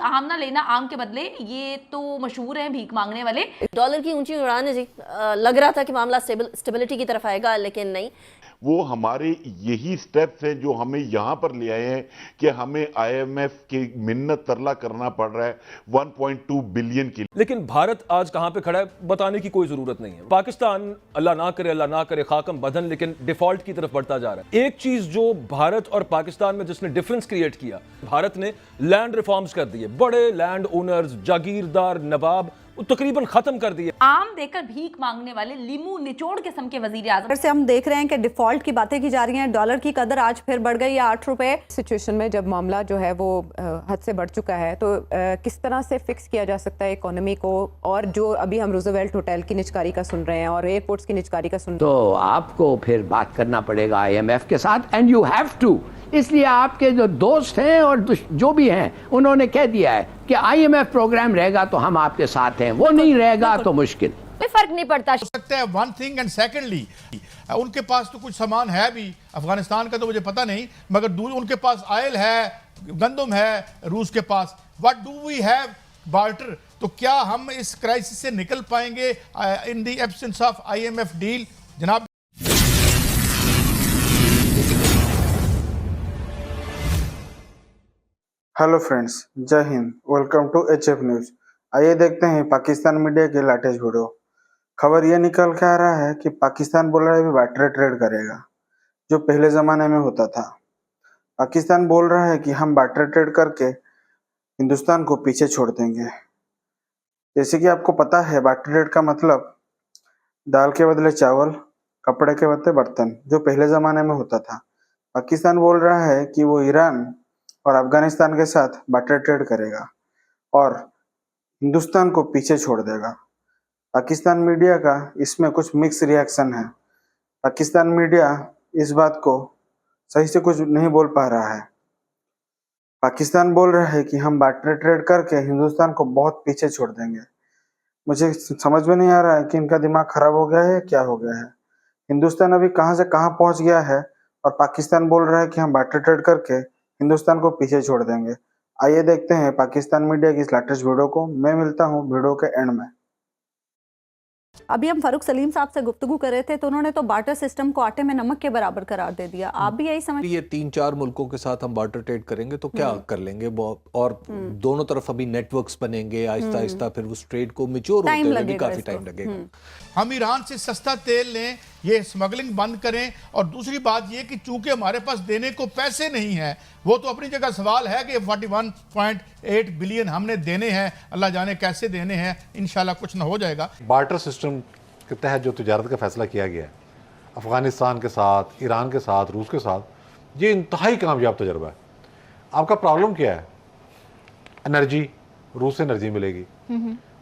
आम ना लेना आम के बदले, ये तो मशहूर है भीख मांगने वाले। डॉलर की ऊंची उड़ान है जी। लग रहा था कि मामला स्टेबिलिटी की तरफ आएगा, लेकिन नहीं। वो हमारे यही स्टेप्स हैं जो हमें यहां पर ले आए हैं कि हमें आईएमएफ की मिन्नत तरला करना पड़ रहा है 1.2 बिलियन की। लेकिन भारत आज कहां पे खड़ा है बताने की कोई जरूरत नहीं है। पाकिस्तान अल्लाह ना करे खाकम बदन, लेकिन डिफॉल्ट की तरफ बढ़ता जा रहा है। एक चीज जो भारत और पाकिस्तान में जिसने डिफरेंस क्रिएट किया, भारत ने लैंड रिफॉर्म्स कर दिए। बड़े लैंड ओनर्स, जागीरदार, नवाब तकरीबन खत्म कर दिए। आम देकर भीख मांगने वाले लिमू निचोड़ किस्म के वजीर आजम से हम देख रहे हैं कि डिफॉल्ट की बातें की जा रही हैं। डॉलर की कदर आज फिर बढ़ गई है 8 रुपए। सिचुएशन में जब मामला जो है वो हद से बढ़ चुका है, तो किस तरह से फिक्स किया जा सकता है इकोनॉमी को? और जो अभी हम रूजवेल्ट होटल की निचकारी का सुन रहे हैं और एयरपोर्ट्स की निचकारी का सुन रहे हैं, तो आपको फिर बात करना पड़ेगा आईएमएफ के साथ, एंड यू हैव टू। इसलिए आपके जो दोस्त हैं और जो भी हैं, उन्होंने कह दिया है कि आईएमएफ प्रोग्राम रहेगा तो हम आपके साथ हैं, वो नहीं रहेगा तो मुश्किल। कोई फर्क नहीं पड़ता। हो सकता है वन थिंग, एंड सेकेंडली उनके पास तो कुछ सामान है भी, अफगानिस्तान का तो मुझे पता नहीं, मगर उनके पास ऑयल है, गंदम है, रूस के पास। What do we have? Barter. तो क्या हम इस क्राइसिस से निकल पाएंगे in the absence of IMF deal? जनाब, हेलो फ्रेंड्स, जय हिंद, वेलकम टू एचएफ न्यूज़। आइए देखते हैं पाकिस्तान मीडिया के लेटेस्ट वीडियो। खबर ये निकल के आ रहा है कि पाकिस्तान बोल रहा है अभी बार्टर ट्रेड करेगा, जो पहले ज़माने में होता था। पाकिस्तान बोल रहा है कि हम बार्टर ट्रेड करके हिंदुस्तान को पीछे छोड़ देंगे। जैसे कि आपको पता है, बार्टर ट्रेड का मतलब दाल के बदले चावल, कपड़े के बदले बर्तन, जो पहले ज़माने में होता था। पाकिस्तान बोल रहा है कि वो ईरान और अफगानिस्तान के साथ बार्टर ट्रेड करेगा और हिंदुस्तान को पीछे छोड़ देगा। पाकिस्तान मीडिया का इसमें कुछ मिक्स रिएक्शन है। पाकिस्तान मीडिया इस बात को सही से कुछ नहीं बोल पा रहा है। पाकिस्तान बोल रहा है कि हम बार्टर ट्रेड करके हिंदुस्तान को बहुत पीछे छोड़ देंगे। मुझे समझ में नहीं आ रहा है कि इनका दिमाग खराब हो गया है, क्या हो गया है। हिंदुस्तान अभी कहाँ से कहाँ पहुँच गया है और पाकिस्तान बोल रहा है कि हम बार्टर ट्रेड करके हिंदुस्तान को पीछे छोड़ देंगे। आइए देखते हैं पाकिस्तान मीडिया की इस लेटेस्ट वीडियो को। मैं मिलता हूं वीडियो के एंड में। अभी हम फारूक सलीम साहब से गुफ्तगू कर रहे थे, तो उन्होंने तो बार्टर सिस्टम को आटे में नमक के बराबर करार दे दिया। आप भी यही समझ? ये 3-4 मुल्कों के साथ हम बार्टर ट्रेड करेंगे तो क्या कर लेंगे, और दोनों तरफ अभी नेटवर्क्स बनेंगे आहिस्ता आहिस्ता, फिर उस ट्रेड को मैच्योर होते हुए भी काफी टाइम लगेगा। हम ईरान से सस्ता तेल लें, ये स्मगलिंग बंद करें। और दूसरी बात ये कि चूंकि हमारे पास देने को पैसे नहीं है, वो तो अपनी जगह सवाल है कि 41.8 बिलियन हमने देने हैं, अल्लाह जाने कैसे देने हैं, इंशाल्लाह कुछ ना हो जाएगा। बार्टर सिस्टम के तहत जो तिजारत का फैसला किया गया है अफगानिस्तान के साथ, ईरान के साथ, रूस के साथ, ये इंतहाई कामयाब तजर्बा है। आपका प्रॉब्लम क्या है? एनर्जी, रूस से एनर्जी मिलेगी,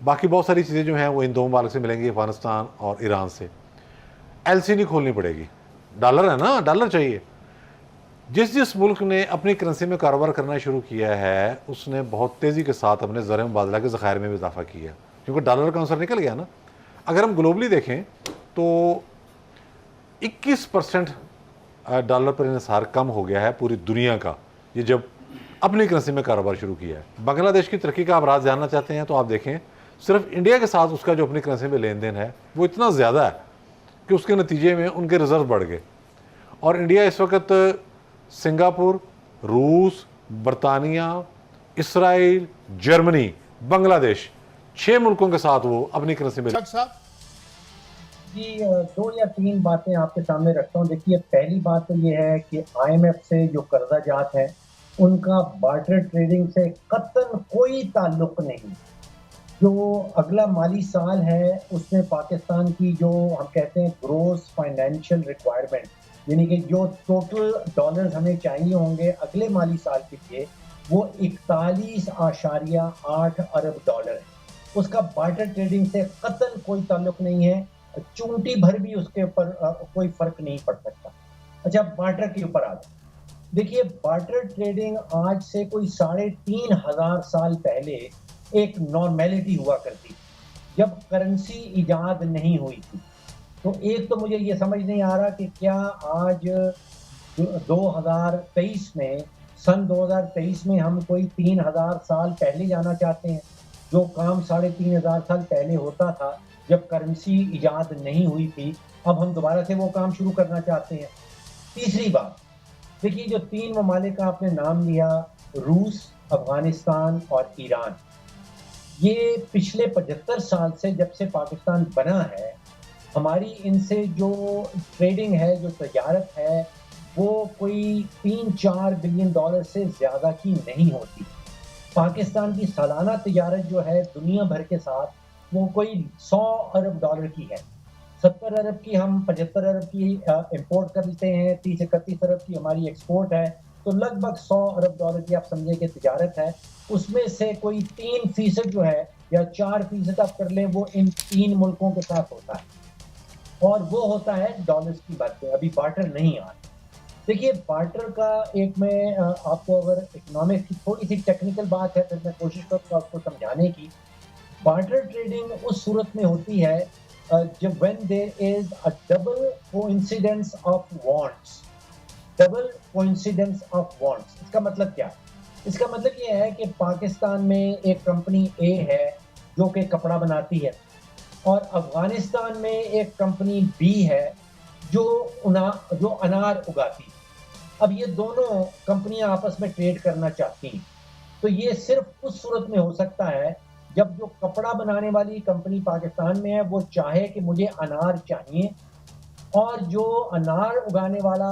बाकी बहुत सारी चीज़ें जो हैं वो इन दो मुल्क से मिलेंगी, अफगानिस्तान और ईरान से। एलसी नहीं खोलनी पड़ेगी, डॉलर है ना, डॉलर चाहिए। जिस मुल्क ने अपनी करेंसी में कारोबार करना शुरू किया है, उसने बहुत तेज़ी के साथ अपने ज़र मुबादला के ज़खायर में भी इजाफा किया, क्योंकि डॉलर का अंसर निकल गया ना। अगर हम ग्लोबली देखें तो 21% डॉलर पर इन्हिसार कम हो गया है पूरी दुनिया का, ये जब अपनी करेंसी में कारोबार शुरू किया है। बांग्लादेश की तरक्की का आप राज जानना चाहते हैं तो आप देखें, सिर्फ इंडिया के साथ उसका जो अपनी करेंसी में लेन देन है वो इतना ज़्यादा है कि उसके नतीजे में उनके रिजर्व बढ़ गए। और इंडिया इस वक्त सिंगापुर, रूस, बरतानिया, इसराइल, जर्मनी, बांग्लादेश, 6 मुल्कों के साथ वो अपनी करेंसी में। जी 2 या 3 बातें आपके सामने रखता हूँ। देखिए, पहली बात तो ये है कि आईएमएफ से जो कर्जा जात है उनका बार्टर ट्रेडिंग से कतई कोई ताल्लुक नहीं। जो अगला माली साल है उसमें पाकिस्तान की जो हम कहते हैं ग्रोस फाइनेंशियल रिक्वायरमेंट, यानी कि जो टोटल डॉलर्स हमें चाहिए होंगे अगले माली साल के लिए, वो 41.8 अरब डॉलर है। उसका बार्टर ट्रेडिंग से कतई कोई ताल्लुक नहीं है, चूंटी भर भी उसके ऊपर कोई फर्क नहीं पड़ सकता। अच्छा, बार्टर के ऊपर आ जाए। देखिए, बार्टर ट्रेडिंग आज से कोई 3,500 साल पहले एक नॉर्मेलिटी हुआ करती, जब करेंसी इजाद नहीं हुई थी। तो एक तो मुझे ये समझ नहीं आ रहा कि क्या आज 2023 में सन 2023 में हम कोई 3000 साल पहले जाना चाहते हैं, जो काम 3500 साल पहले होता था जब करेंसी इजाद नहीं हुई थी, अब हम दोबारा से वो काम शुरू करना चाहते हैं। तीसरी बात, देखिए जो 3 ममालिक का आपने नाम लिया, रूस, अफगानिस्तान और ईरान, ये पिछले 75 साल से जब से पाकिस्तान बना है, हमारी इनसे जो ट्रेडिंग है, जो तजारत है, वो कोई 3-4 बिलियन डॉलर से ज़्यादा की नहीं होती। पाकिस्तान की सालाना तजारत जो है दुनिया भर के साथ, वो कोई 100 अरब डॉलर की है। 70 अरब की हम 75 अरब की इंपोर्ट करते हैं, 30-31 अरब की हमारी एक्सपोर्ट है, तो लगभग 100 अरब डॉलर की आप समझे कि तजारत है। उसमें से कोई 3% जो है या 4% आप कर लें, वो इन 3 मुल्कों के साथ होता है, और वो होता है डॉलर्स की बातें। अभी बार्टर नहीं आ रहा। देखिए बार्टर का एक मैं आपको अगर इकोनॉमिक्स की थोड़ी सी टेक्निकल बात है, फिर मैं कोशिश करूँगा आपको समझाने की। बार्टर ट्रेडिंग उस सूरत में होती है जब when there is a double coincidence of wants. Double coincidence of wants, इसका मतलब क्या है? इसका मतलब ये है कि पाकिस्तान में एक कंपनी ए है जो कि कपड़ा बनाती है, और अफगानिस्तान में एक कंपनी बी है जो अनार उगाती है। अब ये दोनों कंपनियां आपस में ट्रेड करना चाहती हैं, तो ये सिर्फ उस सूरत में हो सकता है जब जो कपड़ा बनाने वाली कंपनी पाकिस्तान में है वो चाहे कि मुझे अनार चाहिए, और जो अनार उगाने वाला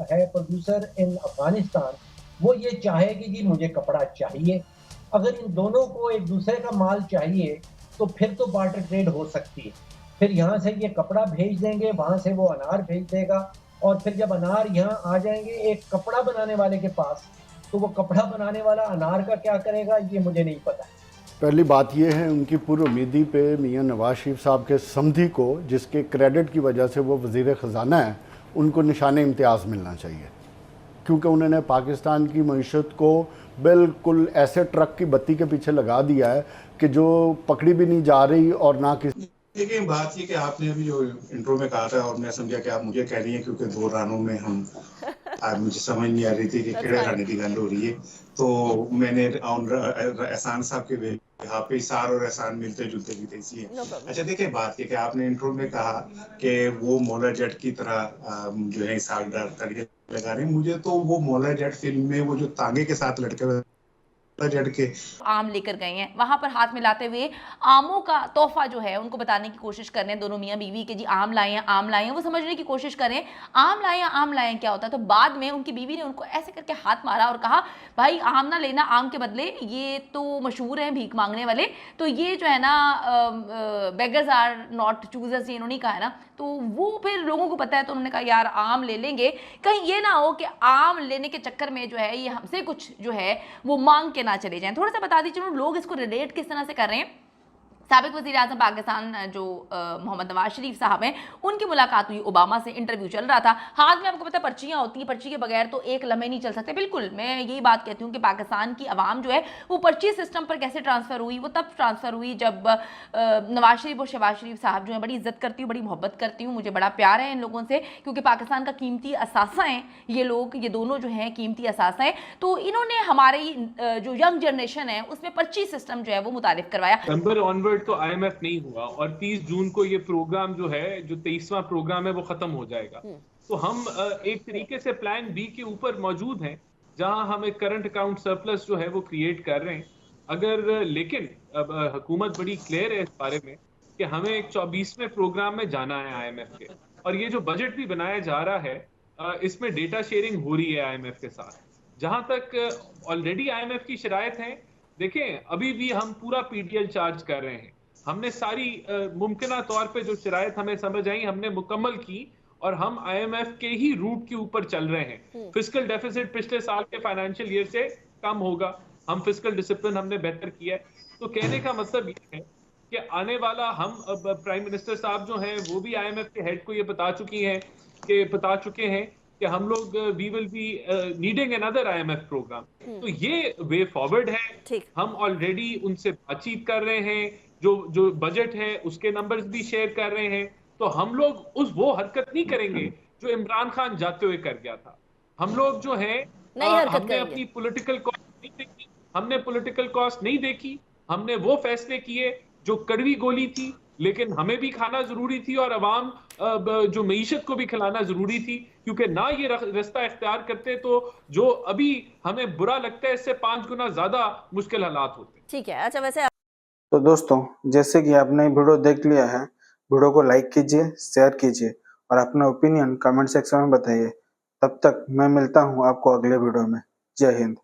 है प्रोड्यूसर इन अफगानिस्तान, वो ये चाहे कि जी मुझे कपड़ा चाहिए। अगर इन दोनों को एक दूसरे का माल चाहिए तो फिर तो बार्टर ट्रेड हो सकती है। फिर यहाँ से ये कपड़ा भेज देंगे, वहाँ से वो अनार भेज देगा, और फिर जब अनार यहाँ आ जाएंगे एक कपड़ा बनाने वाले के पास, तो वो कपड़ा बनाने वाला अनार का क्या करेगा ये मुझे नहीं पता। पहली बात यह है उनकी पूर्व उम्मीदी पे मियां नवाज शरीफ साहब के समधी को, जिसके क्रेडिट की वजह से वो वज़ीर ख़जाना है, उनको निशाने इम्तियाज़ मिलना चाहिए, क्योंकि उन्होंने पाकिस्तान की मईशत को बिल्कुल ऐसे ट्रक की बत्ती के पीछे लगा दिया है कि जो पकड़ी भी नहीं जा रही और ना किसी। देखिए बात ये कि आपने अभी जो इंट्रो में कहा था और मैं समझा कि आप मुझे कह रही हैं, क्योंकि 2 रानों में हम आज मुझे समझ नहीं आ रही थी कि केड़े राने की गल हो रही है, तो मैंने एहसान साहब के यहाँ पे इसार और एहसान मिलते जुलते भी थे इसलिए। अच्छा देखिए बात ये कि आपने इंट्रो में कहा कि वो मौला जट की तरह जो है इसार तड़के लगा रहे हैं। मुझे तो वो मौला जट फिल्म में वो जो तांगे के साथ लटके हुए के आम लेकर गए हैं, वहां पर हाथ मिलाते हुए आमों का तोहफा जो है उनको बताने की कोशिश कर रहे हैं दोनों मियां बीवी के, जी आम लाए हैं, आम लाए हैं। वो समझने की कोशिश करें आम लाए हैं क्या होता है। तो बाद में उनकी बीवी ने उनको ऐसे करके हाथ मारा और कहा भाई आम ना लेना, आम के बदले ये तो मशहूर हैं भीख मांगने वाले, तो ये जो है ना बेगर्स आर नॉट चूजर्स, इन्होंने कहा है ना। तो वो फिर लोगों को पता है, तो उन्होंने कहा यार आम ले लेंगे, कहीं ये ना हो कि आम लेने के चक्कर में जो है ये हमसे कुछ जो है वो मांग के ना चले जाएं। थोड़ा सा बता दीजिए लोग इसको रिलेट किस तरह से कर रहे हैं। साबिक वज़ीर आज़म पाकिस्तान जो मोहम्मद नवाज शरीफ साहब हैं, उनकी मुलाकात हुई, ओबामा से इंटरव्यू चल रहा था, हाथ में आपको पता पर्चियाँ होती हैं, पर्ची के बगैर तो एक लम्हे नहीं चल सकते। बिल्कुल मैं यही बात कहती हूँ कि पाकिस्तान की आवाम जो है वो पर्ची सिस्टम पर कैसे ट्रांसफ़र हुई, वो तब ट्रांसफ़र हुई जब नवाज शरीफ और शहबाज शरीफ साहब जो है, बड़ी इज्जत करती हूँ, बड़ी मोहब्बत करती हूँ, मुझे बड़ा प्यार है इन लोगों से, क्योंकि पाकिस्तान का कीमती असासा हैं ये लोग, ये दोनों जो हैं कीमती असासा हैं। तो इन्होंने हमारी जो यंग जनरेशन है उसमें पर्ची सिस्टम जो है वो मुतारिफ करवाया। नंबर ऑनवर्ड तो IMF नहीं हुआ, और 30 जून को ये प्रोग्राम जो है, जो 23वां प्रोग्राम है, वो खत्म हो जाएगा। तो हम एक तरीके से प्लान बी के ऊपर मौजूद हैं, जहां हम एक करंट अकाउंट सरप्लस जो है वो क्रिएट कर रहे हैं। अगर लेकिन अब हुकूमत बड़ी क्लियर है इस बारे में कि हमें एक 24वें प्रोग्राम में जाना है IMF के, और ये जो बजट भी बनाया जा रहा है इसमें डेटा शेयरिंग हो रही है IMF के साथ। जहां तक ऑलरेडी IMF की शराइत है, देखें अभी भी हम पूरा PDL चार्ज कर रहे हैं। हमने सारी मुमकिना तौर पे जो शराइत हमें समझ आई हमने मुकम्मल की, और हम IMF के ही रूट के ऊपर चल रहे हैं। फिस्कल डेफिसिट पिछले साल के फाइनेंशियल ईयर से कम होगा, हम फिस्कल डिसिप्लिन हमने बेहतर किया है। तो कहने का मतलब ये है कि आने वाला हम प्राइम मिनिस्टर साहब जो हैं वो भी IMF के हेड को ये बता चुके हैं कि हम लोग we will be needing another IMF program. तो ये वे फॉरवर्ड है, हम ऑलरेडी उनसे बातचीत कर रहे हैं, जो बजट है उसके नंबर्स भी शेयर कर रहे हैं। तो हम लोग वो हरकत नहीं करेंगे जो इमरान खान जाते हुए कर गया था। हम लोग जो है नई हरकत हमने करेंगे। अपनी पॉलिटिकल कॉस्ट नहीं देखी, हमने पॉलिटिकल कॉस्ट नहीं देखी, हमने वो फैसले किए जो कड़वी गोली थी, लेकिन हमें भी खाना जरूरी थी और अवाम जो मईशत को भी खिलाना जरूरी थी, क्योंकि ना ये रास्ता इख्तियार करते तो जो अभी हमें बुरा लगता है इससे 5 गुना ज्यादा मुश्किल हालात होते। ठीक है, अच्छा वैसे तो दोस्तों, जैसे कि आपने वीडियो देख लिया है, वीडियो को लाइक कीजिए, शेयर कीजिए और अपना ओपिनियन कमेंट सेक्शन में बताइए। तब तक मैं मिलता हूँ आपको अगले वीडियो में। जय हिंद।